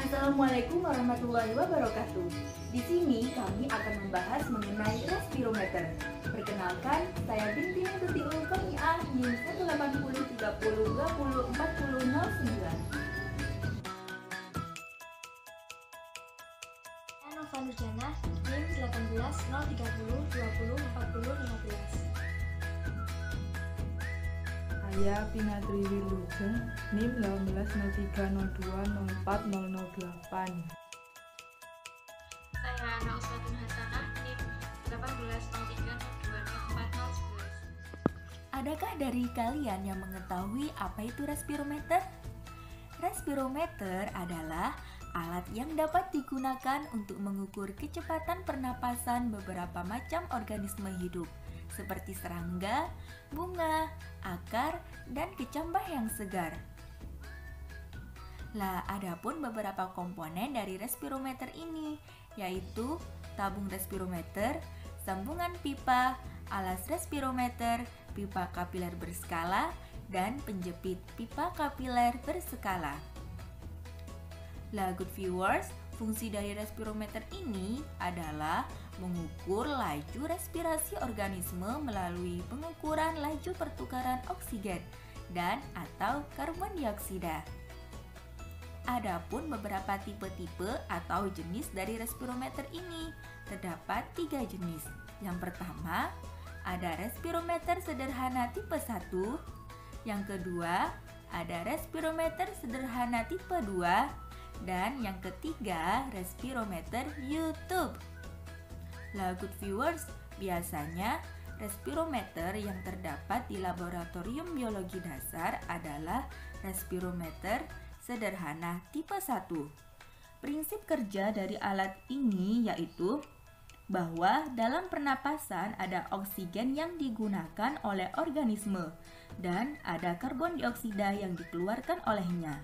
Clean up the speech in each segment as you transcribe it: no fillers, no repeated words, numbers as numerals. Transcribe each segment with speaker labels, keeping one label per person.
Speaker 1: Assalamualaikum warahmatullahi wabarakatuh. Di sini kami akan membahas mengenai respirometer. Perkenalkan, saya Binti Tutiul Komiah NIM 18030204009.
Speaker 2: Nova Nurjana, NIM 18030204015.
Speaker 3: Saya Pinatri Wilujeng, NIM 18030204008.
Speaker 2: Saya Ana Uswatun Hasanah, NIM 180302411.
Speaker 1: Adakah dari kalian yang mengetahui apa itu respirometer? Respirometer adalah alat yang dapat digunakan untuk mengukur kecepatan pernapasan beberapa macam organisme hidup, seperti serangga, bunga, akar, dan kecambah yang segar. Lah, adapun beberapa komponen dari respirometer ini, yaitu tabung respirometer, sambungan pipa, alas respirometer, pipa kapiler berskala, dan penjepit pipa kapiler berskala. Lah, good viewers, fungsi dari respirometer ini adalah mengukur laju respirasi organisme melalui pengukuran laju pertukaran oksigen dan atau karbon dioksida. Adapun beberapa tipe-tipe atau jenis dari respirometer ini, terdapat 3 jenis. Yang pertama, ada respirometer sederhana tipe 1. Yang kedua, ada respirometer sederhana tipe 2. Dan yang ketiga, respirometer YouTube. Lah, good viewers, biasanya respirometer yang terdapat di laboratorium biologi dasar adalah respirometer sederhana tipe 1. Prinsip kerja dari alat ini yaitu bahwa dalam pernapasan ada oksigen yang digunakan oleh organisme dan ada karbon dioksida yang dikeluarkan olehnya.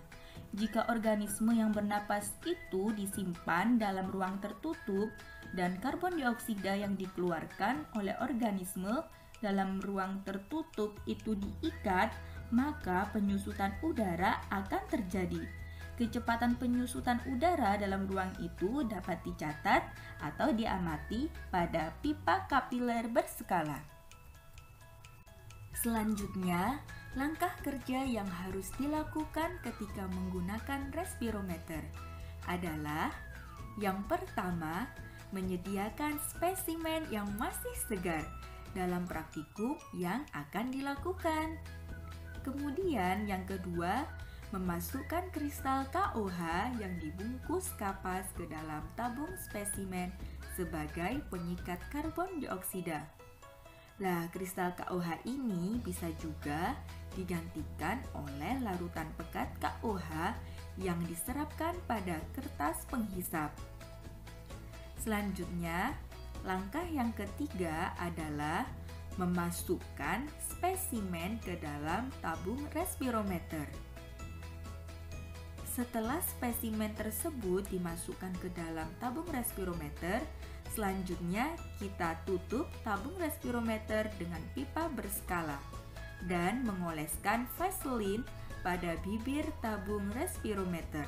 Speaker 1: Jika organisme yang bernapas itu disimpan dalam ruang tertutup dan karbon dioksida yang dikeluarkan oleh organisme dalam ruang tertutup itu diikat, maka penyusutan udara akan terjadi. Kecepatan penyusutan udara dalam ruang itu dapat dicatat atau diamati pada pipa kapiler berskala. Selanjutnya, langkah kerja yang harus dilakukan ketika menggunakan respirometer adalah yang pertama, menyediakan spesimen yang masih segar dalam praktikum yang akan dilakukan. Kemudian yang kedua, memasukkan kristal KOH yang dibungkus kapas ke dalam tabung spesimen sebagai pengikat karbon dioksida. Lah, kristal KOH ini bisa juga digantikan oleh larutan pekat KOH yang diserapkan pada kertas penghisap. Selanjutnya, langkah yang ketiga adalah memasukkan spesimen ke dalam tabung respirometer. Setelah spesimen tersebut dimasukkan ke dalam tabung respirometer, selanjutnya kita tutup tabung respirometer dengan pipa berskala dan mengoleskan Vaseline pada bibir tabung respirometer.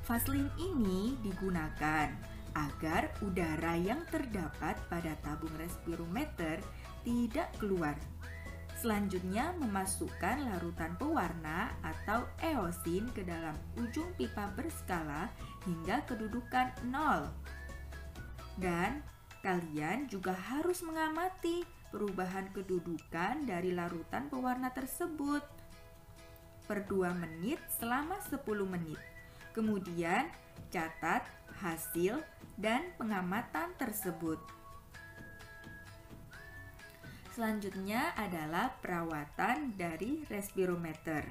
Speaker 1: Vaseline ini digunakan agar udara yang terdapat pada tabung respirometer tidak keluar. Selanjutnya, memasukkan larutan pewarna atau eosin ke dalam ujung pipa berskala hingga kedudukan 0. Dan kalian juga harus mengamati perubahan kedudukan dari larutan pewarna tersebut per 2 menit selama 10 menit. Kemudian, catat hasil dan pengamatan tersebut. Selanjutnya adalah perawatan dari respirometer.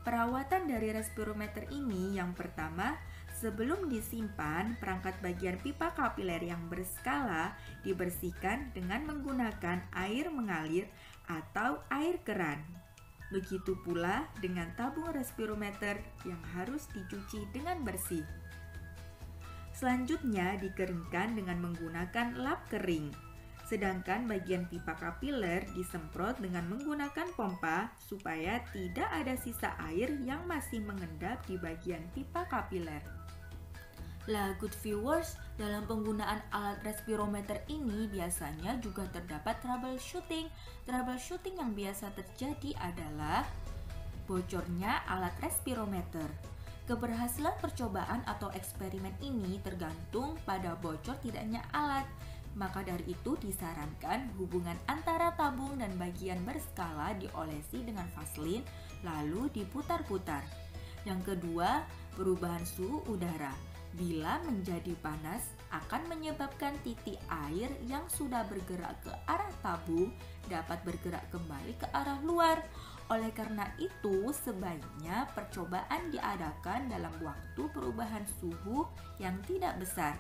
Speaker 1: Perawatan dari respirometer ini yang pertama, sebelum disimpan, perangkat bagian pipa kapiler yang berskala dibersihkan dengan menggunakan air mengalir atau air keran. Begitu pula dengan tabung respirometer yang harus dicuci dengan bersih. Selanjutnya dikeringkan dengan menggunakan lap kering. Sedangkan bagian pipa kapiler disemprot dengan menggunakan pompa supaya tidak ada sisa air yang masih mengendap di bagian pipa kapiler. Lah, good viewers, dalam penggunaan alat respirometer ini biasanya juga terdapat troubleshooting. Troubleshooting yang biasa terjadi adalah bocornya alat respirometer. Keberhasilan percobaan atau eksperimen ini tergantung pada bocor tidaknya alat. Maka dari itu disarankan hubungan antara tabung dan bagian berskala diolesi dengan vaselin lalu diputar-putar. Yang kedua, perubahan suhu udara. Bila menjadi panas akan menyebabkan titik air yang sudah bergerak ke arah tabung dapat bergerak kembali ke arah luar. Oleh karena itu, sebaiknya percobaan diadakan dalam waktu perubahan suhu yang tidak besar.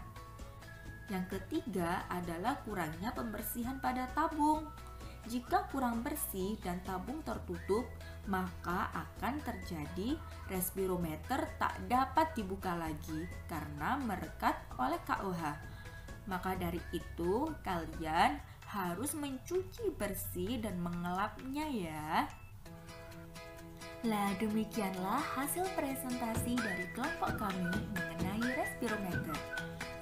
Speaker 1: Yang ketiga adalah kurangnya pembersihan pada tabung. Jika kurang bersih dan tabung tertutup, maka akan terjadi respirometer tak dapat dibuka lagi karena merekat oleh KOH. Maka dari itu, kalian harus mencuci bersih dan mengelapnya ya. Lah, demikianlah hasil presentasi dari kelompok kami mengenai respirometer.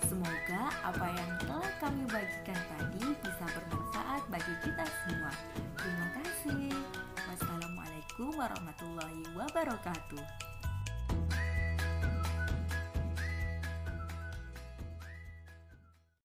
Speaker 1: Semoga apa yang telah kami bagikan tadi bisa bermanfaat bagi kita semua. Terima kasih. Wassalamualaikum warahmatullahi wabarakatuh.